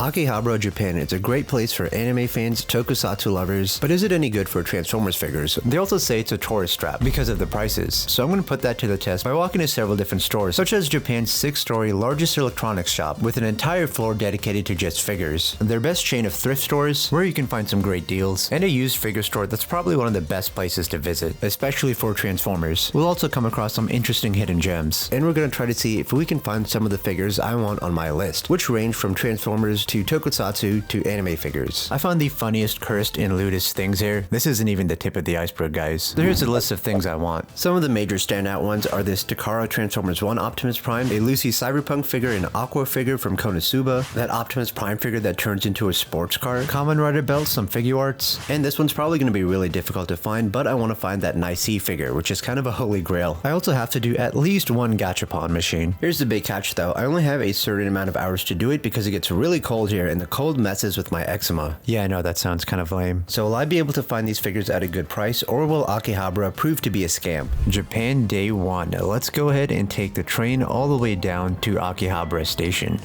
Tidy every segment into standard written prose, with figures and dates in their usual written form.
Akihabara, Japan is a great place for anime fans, tokusatsu lovers, but is it any good for Transformers figures? They also say it's a tourist trap because of the prices. So I'm going to put that to the test by walking to several different stores, such as Japan's 6-story largest electronics shop with an entire floor dedicated to just figures, their best chain of thrift stores where you can find some great deals, and a used figure store that's probably one of the best places to visit, especially for Transformers. We'll also come across some interesting hidden gems, and we're going to try to see if we can find some of the figures I want on my list, which range from Transformers to tokusatsu to anime figures. I found the funniest, cursed, and lewdest things here. This isn't even the tip of the iceberg, guys. So here's a list of things I want. Some of the major standout ones are this Takara Transformers 1 Optimus Prime, a Lucy Cyberpunk figure, an Aqua figure from Konosuba, that Optimus Prime figure that turns into a sports car, Kamen Rider belt, some figure arts, and this one's probably going to be really difficult to find, but I want to find that Nicey figure, which is kind of a holy grail. I also have to do at least one Gachapon machine. Here's the big catch though, I only have a certain amount of hours to do it because it gets really cold here and the cold messes with my eczema. Yeah, I know that sounds kind of lame. So will I be able to find these figures at a good price, or will Akihabara prove to be a scam? Japan Day 1. Let's go ahead and take the train all the way down to Akihabara Station.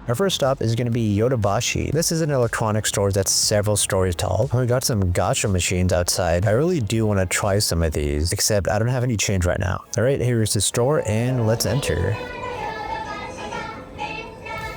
Our first stop is going to be Yodobashi. This is an electronics store that's several stories tall. We got some gacha machines outside. I really do want to try some of these, except I don't have any change right now. Alright, here's the store and let's enter.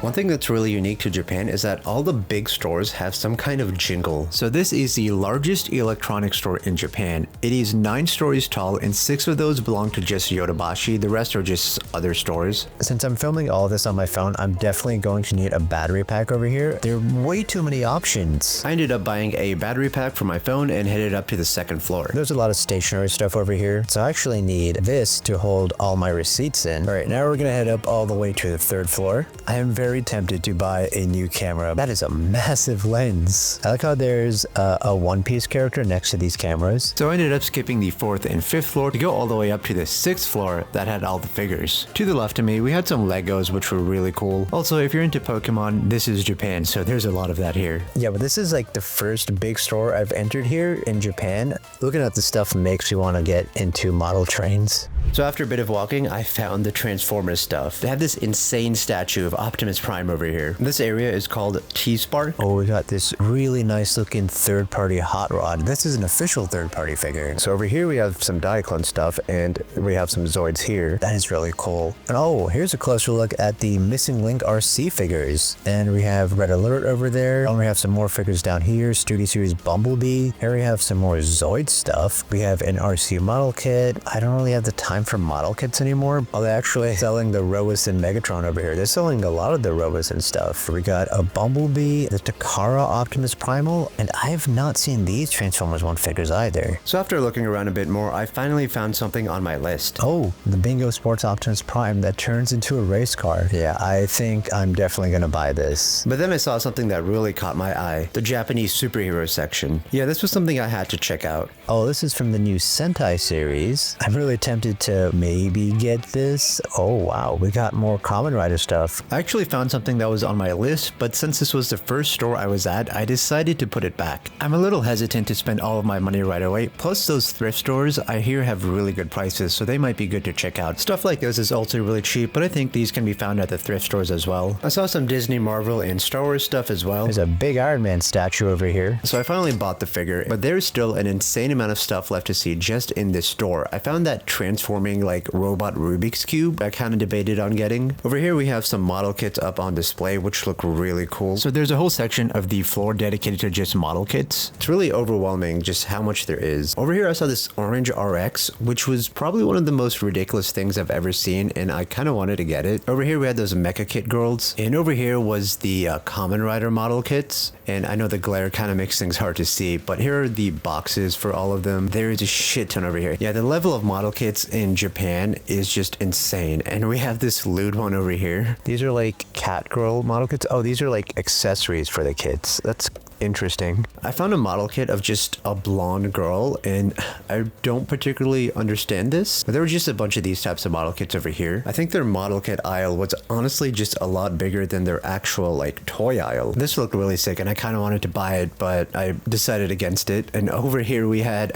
One thing that's really unique to Japan is that all the big stores have some kind of jingle. So this is the largest electronics store in Japan. It is 9 stories tall and 6 of those belong to just Yodobashi. The rest are just other stores. Since I'm filming all this on my phone, I'm definitely going to need a battery pack over here. There are way too many options. I ended up buying a battery pack for my phone and headed up to the 2nd floor. There's a lot of stationery stuff over here. So I actually need this to hold all my receipts in. Alright, now we're going to head up all the way to the 3rd floor. I am very tempted to buy a new camera. That is a massive lens. I like how there's a One Piece character next to these cameras. So I ended up skipping the 4th and 5th floor to go all the way up to the 6th floor that had all the figures. To the left of me, we had some Legos, which were really cool. Also, if you're into Pokemon, this is Japan, so there's a lot of that here. Yeah, but this is like the first big store I've entered here in Japan. Looking at the stuff makes me want to get into model trains. So after a bit of walking, I found the Transformers stuff. They have this insane statue of Optimus Prime over here. This area is called T-Spark. Oh, we got this really nice looking third-party hot rod. This is an official third-party figure. So over here we have some Diaclone stuff and we have some Zoids here. That is really cool. And oh, here's a closer look at the Missing Link RC figures. And we have Red Alert over there. And we have some more figures down here. Studio Series Bumblebee. Here we have some more Zoid stuff. We have an RC model kit. I don't really have the time for model kits anymore. Oh, they're actually selling the Robus and Megatron over here. They're selling a lot of the Robus and stuff. We got a Bumblebee, the Takara Optimus Primal, and I have not seen these Transformers 1 figures either. So after looking around a bit more, I finally found something on my list. Oh, the Bingo Sports Optimus Prime that turns into a race car. Yeah, I think I'm definitely gonna buy this. But then I saw something that really caught my eye. The Japanese superhero section. Yeah, this was something I had to check out. Oh, this is from the new Sentai series. I'm really tempted to maybe get this. Oh wow, we got more Kamen Rider stuff. I actually found something that was on my list, but since this was the first store I was at, I decided to put it back. I'm a little hesitant to spend all of my money right away, plus those thrift stores I hear have really good prices, so they might be good to check out. Stuff like this is also really cheap, but I think these can be found at the thrift stores as well. I saw some Disney, Marvel, and Star Wars stuff as well. There's a big Iron Man statue over here. So I finally bought the figure, but there's still an insane amount of stuff left to see just in this store. I found that transforming like robot Rubik's Cube I kind of debated on getting. Over here we have some model kits up on display which look really cool. So there's a whole section of the floor dedicated to just model kits. It's really overwhelming just how much there is. Over here I saw this orange RX, which was probably one of the most ridiculous things I've ever seen, and I kind of wanted to get it. Over here we had those mecha kit girls, and over here was the Kamen Rider model kits. And I know the glare kind of makes things hard to see, but here are the boxes for all of them. There is a shit ton over here. Yeah, the level of model kits in Japan is just insane. And we have this lewd one over here. These are like cat girl model kits. Oh, these are like accessories for the kids. That's interesting. I found a model kit of just a blonde girl, and I don't particularly understand this, but there were just a bunch of these types of model kits over here. I think their model kit aisle was honestly just a lot bigger than their actual like toy aisle. This looked really sick and I kind of wanted to buy it, but I decided against it. And over here we had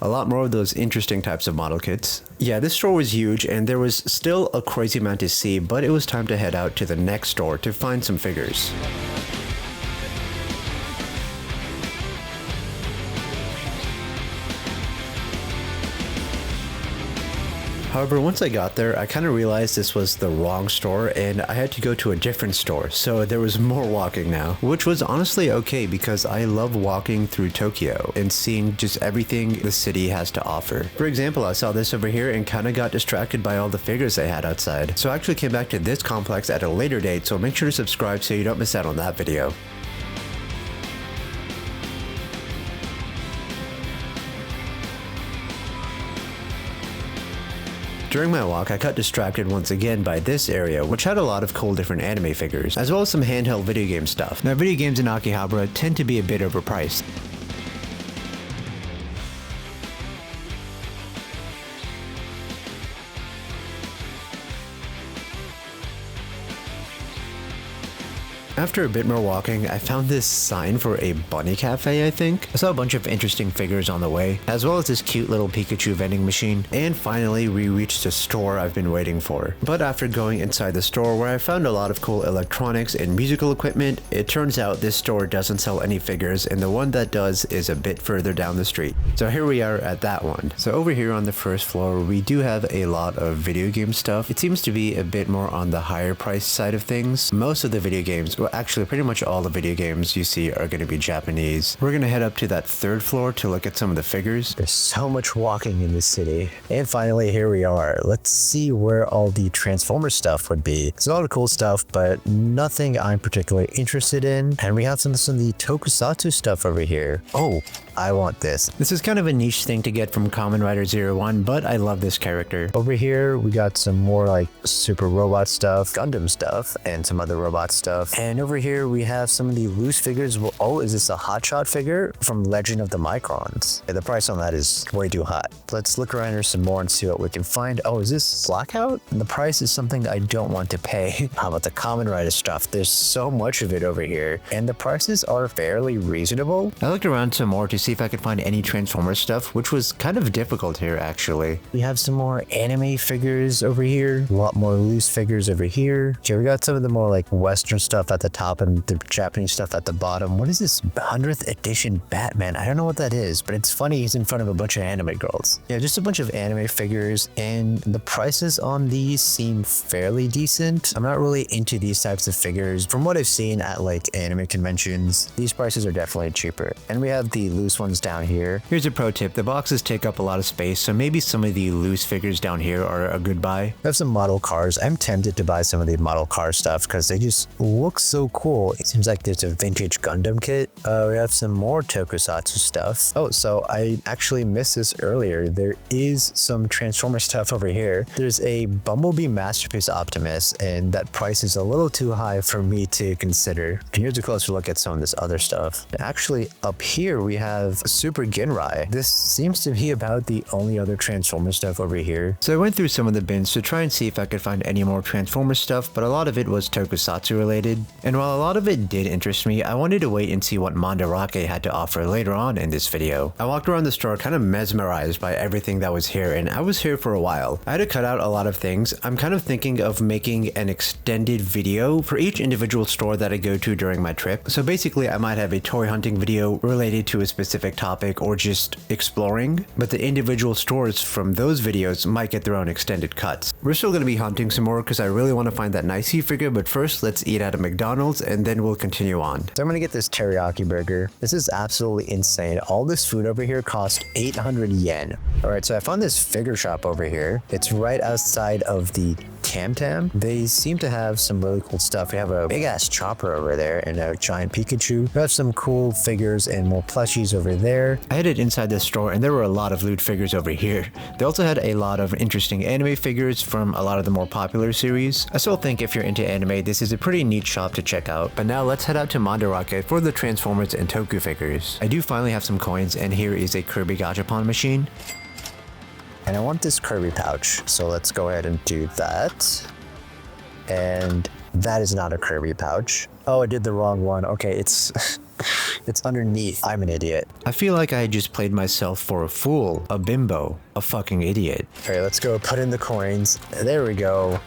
a lot more of those interesting types of model kits. Yeah, this store was huge and there was still a crazy amount to see, but it was time to head out to the next store to find some figures. However, once I got there, I kind of realized this was the wrong store and I had to go to a different store, so there was more walking now, which was honestly okay because I love walking through Tokyo and seeing just everything the city has to offer. For example, I saw this over here and kind of got distracted by all the figures they had outside, so I actually came back to this complex at a later date, so make sure to subscribe so you don't miss out on that video. During my walk, I got distracted once again by this area, which had a lot of cool different anime figures, as well as some handheld video game stuff. Now, video games in Akihabara tend to be a bit overpriced. After a bit more walking, I found this sign for a bunny cafe, I think. I saw a bunch of interesting figures on the way, as well as this cute little Pikachu vending machine, and finally we reached a store I've been waiting for. But after going inside the store where I found a lot of cool electronics and musical equipment, it turns out this store doesn't sell any figures and the one that does is a bit further down the street. So here we are at that one. So over here on the first floor, we do have a lot of video game stuff. It seems to be a bit more on the higher price side of things. Most of the video games, well, actually pretty much all the video games you see are going to be Japanese. We're going to head up to that third floor to look at some of the figures. There's so much walking in this city. And finally, here we are. Let's see where all the Transformers stuff would be. It's a lot of cool stuff, but nothing I'm particularly interested in. And we have some of the Tokusatsu stuff over here. Oh, I want this. This is kind of a niche thing to get from Kamen Rider 01, but I love this character. Over here, we got some more like super robot stuff, Gundam stuff, and some other robot stuff. And over here, we have some of the loose figures. Oh, is this a Hotshot figure from Legend of the Microns? Yeah, the price on that is way too hot. Let's look around here some more and see what we can find. Oh, is this Blackout? The price is something I don't want to pay. How about the Kamen Rider stuff? There's so much of it over here, and the prices are fairly reasonable. I looked around some more to see if I could find any Transformers stuff, which was kind of difficult here actually. We have some more anime figures over here, a lot more loose figures over here. Okay, we got some of the more like Western stuff at the top and the Japanese stuff at the bottom. What is this 100th edition Batman? I don't know what that is, but it's funny he's in front of a bunch of anime girls. Yeah, just a bunch of anime figures, and the prices on these seem fairly decent. I'm not really into these types of figures. From what I've seen at like anime conventions, these prices are definitely cheaper. And we have the loose ones down here. Here's a pro tip. The boxes take up a lot of space, so maybe some of the loose figures down here are a good buy. We have some model cars. I'm tempted to buy some of the model car stuff because they just look so cool. It seems like there's a vintage Gundam kit. We have some more Tokusatsu stuff. Oh, so I actually missed this earlier. There is some Transformer stuff over here. There's a Bumblebee Masterpiece Optimus, and that price is a little too high for me to consider. And here's a closer look at some of this other stuff. Actually, up here we have Super Ginrai. This seems to be about the only other Transformer stuff over here. So I went through some of the bins to try and see if I could find any more Transformer stuff, but a lot of it was Tokusatsu related. And while a lot of it did interest me, I wanted to wait and see what Mandarake had to offer later on in this video. I walked around the store kind of mesmerized by everything that was here, and I was here for a while. I had to cut out a lot of things. I'm kind of thinking of making an extended video for each individual store that I go to during my trip. So basically I might have a toy hunting video related to a specific topic or just exploring, but the individual stores from those videos might get their own extended cuts. We're still going to be hunting some more because I really want to find that Nicey figure, but first let's eat at a McDonald's and then we'll continue on. So I'm gonna get this teriyaki burger. This is absolutely insane. All this food over here costs 800 yen. All right, so I found this figure shop over here. It's right outside of the Tam Tam. They seem to have some really cool stuff. We have a big ass chopper over there and a giant Pikachu. We have some cool figures and more plushies over there. I headed inside the store and there were a lot of loot figures over here. They also had a lot of interesting anime figures from a lot of the more popular series. I still think if you're into anime, this is a pretty neat shop to check out. But now let's head out to Mandarake for the Transformers and Toku figures. I do finally have some coins, and here is a Kirby Gachapon machine. And I want this Kirby pouch, so let's go ahead and do that. And that is not a Kirby pouch. Oh, I did the wrong one. Okay, it's it's underneath. I'm an idiot. I feel like I just played myself for a fool, a bimbo, a fucking idiot. All right, let's go put in the coins. There we go.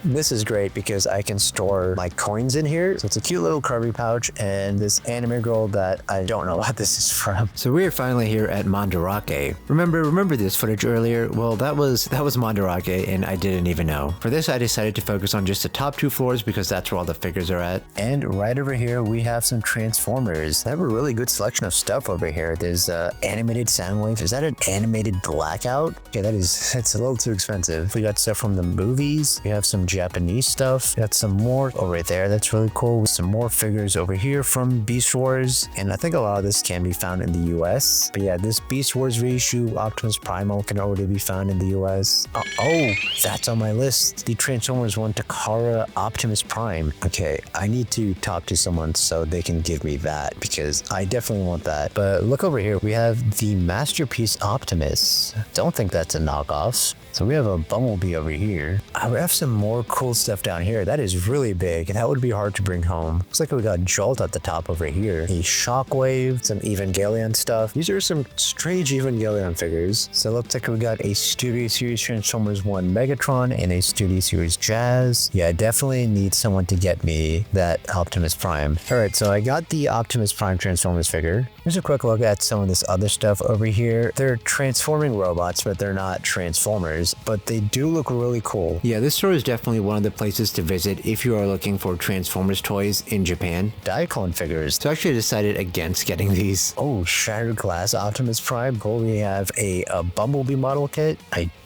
This is great because I can store my coins in here. So it's a cute little Kirby pouch, and this anime girl that I don't know what this is from. So we're finally here at Mandarake. Remember this footage earlier? Well, that was Mandarake, and I didn't even know. For this, I decided to focus on just the top 2 floors because that's where all the figures are at. And right over here, we have some Transformers. They have a really good selection of stuff over here. There's animated Soundwave. Is that an animated Blackout? Okay, it's a little too expensive. We got stuff from the movies. We have some Japanese stuff. Got some more over there. That's really cool. Some more figures over here from Beast Wars. And I think a lot of this can be found in the US. But yeah, this Beast Wars reissue Optimus Primal can already be found in the US. Oh, that's on my list. The Transformers one, Takara Optimus Prime. Okay, I need to talk to someone so they can give me that because I definitely want that. But look over here. We have the Masterpiece Optimus. Don't think that's a knockoff. So we have a Bumblebee over here. I have some more cool stuff down here. That is really big, and that would be hard to bring home. Looks like we got Jolt at the top over here. A Shockwave, some Evangelion stuff. These are some strange Evangelion figures. So it looks like we got a Studio Series Transformers 1 Megatron and a Studio Series Jazz. Yeah, I definitely need someone to get me that Optimus Prime. All right, so I got the Optimus Prime Transformers figure. Here's a quick look at some of this other stuff over here. They're transforming robots, but they're not Transformers, but they do look really cool. Yeah, this store is definitely one of the places to visit if you are looking for Transformers toys in Japan. Diaclone figures. So I actually decided against getting these. Oh, Shattered Glass Optimus Prime. Cool. We have a Bumblebee model kit.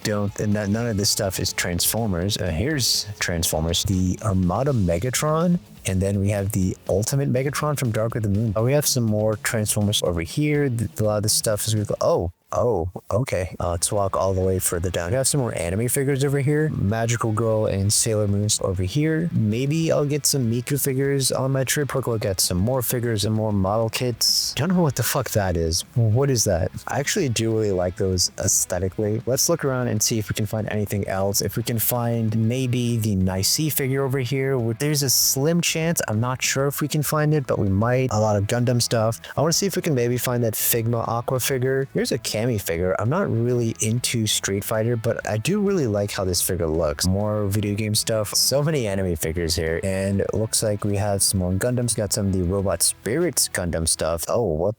None of this stuff is Transformers. Here's Transformers. The Armada Megatron. And then we have the Ultimate Megatron from Dark of the Moon. We have some more Transformers over here. A lot of this stuff is really cool. Oh, okay. Let's walk all the way further down. We have some more anime figures over here. Magical Girl and Sailor Moon over here. Maybe I'll get some Miku figures on my trip. Quick look at some more figures and more model kits. Don't know what the fuck that is. What is that? I actually do really like those aesthetically. Let's look around and see if we can find anything else. If we can find maybe the Nicey figure over here. There's a slim chance. I'm not sure if we can find it, but we might. A lot of Gundam stuff. I want to see if we can maybe find that Figma Aqua figure. Here's a figure. I'm not really into Street Fighter, but I do really like how this figure looks. More video game stuff. So many anime figures here, and it looks like we have some more Gundams. Got some of the Robot Spirits Gundam stuff. Oh, what?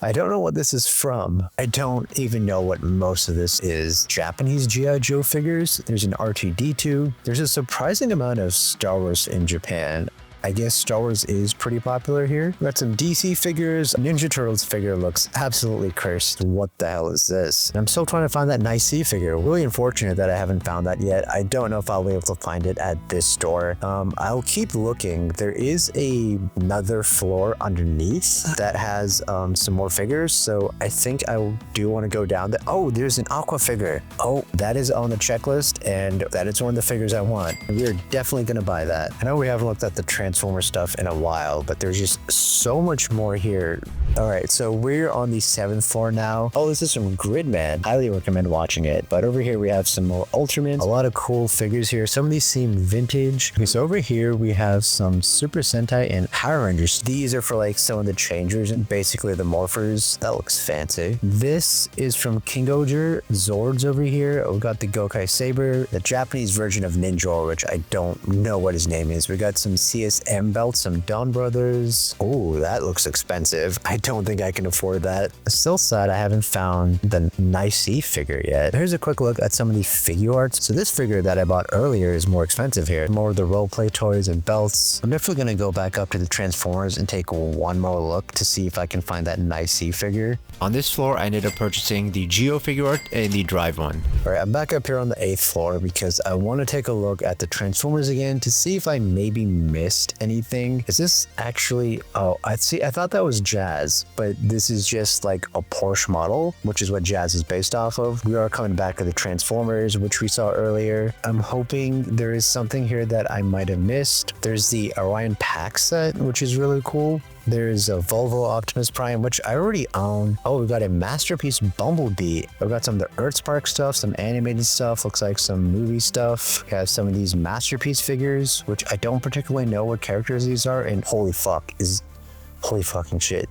I don't know what this is from. I don't even know what most of this is. Japanese G.I. Joe figures. There's an R2-D2. There's a surprising amount of Star Wars in Japan. I guess Star Wars is pretty popular here. We got some DC figures. Ninja Turtles figure looks absolutely cursed. What the hell is this? I'm still trying to find that Nicey figure. Really unfortunate that I haven't found that yet. I don't know if I'll be able to find it at this store. I'll keep looking. There is another floor underneath that has some more figures. So I think I do want to go down there. Oh, there's an Aqua figure. Oh, that is on the checklist, and that is one of the figures I want. We're definitely going to buy that. I know we haven't looked at the Transformer stuff in a while, but there's just so much more here. All right, so we're on the 7th floor now. Oh, this is from Gridman. Highly recommend watching it. But over here we have some more Ultramans. A lot of cool figures here. Some of these seem vintage. Okay, so over here we have some Super Sentai and Power Rangers. These are for like some of the changers and basically the morphers. That looks fancy. This is from King Oger. Zords over here. We got the Gokai Saber, the Japanese version of Ninja, which I don't know what his name is. We got some CSM belts, some Dawn Brothers. Oh, that looks expensive. I don't think I can afford that. Still sad I haven't found the Nicey figure yet. Here's a quick look at some of the figure arts. So this figure that I bought earlier is more expensive here. More of the roleplay toys and belts. I'm definitely going to go back up to the Transformers and take one more look to see if I can find that Nicey figure. On this floor, I ended up purchasing the Geo figure art and the Drive one. All right, I'm back up here on the 8th floor because I want to take a look at the Transformers again to see if I maybe missed anything. Is this actually... Oh, I thought that was Jazz, but this is just like a Porsche model, which is what Jazz is based off of. We are coming back to the Transformers, which we saw earlier. I'm hoping there is something here that I might have missed. There's the Orion Pack set, which is really cool. There's a Volvo Optimus Prime, which I already own. Oh, we've got a Masterpiece Bumblebee. We've got some of the Earthspark stuff, some animated stuff, looks like some movie stuff. We have some of these Masterpiece figures, which I don't particularly know what characters these are, and holy fucking shit.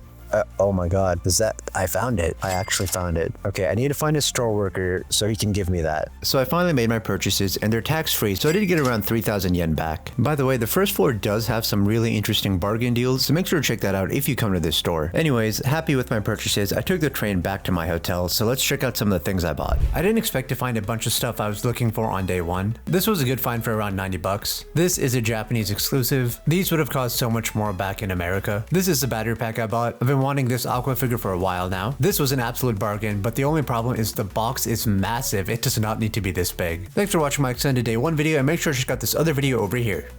Oh my god, is that? I found it. I actually found it. Okay, I need to find a store worker so he can give me that. So I finally made my purchases and they're tax-free, so I did get around 3,000 yen back. By the way, the first floor does have some really interesting bargain deals, so make sure to check that out if you come to this store. Anyways, happy with my purchases, I took the train back to my hotel, so let's check out some of the things I bought. I didn't expect to find a bunch of stuff I was looking for on day one. This was a good find for around 90 bucks. This is a Japanese exclusive. These would have cost so much more back in America. This is the battery pack I bought. I've been wanting this Aqua figure for a while now. This was an absolute bargain, but the only problem is the box is massive. It does not need to be this big. Thanks for watching my extended day one video, and make sure to check out this other video over here.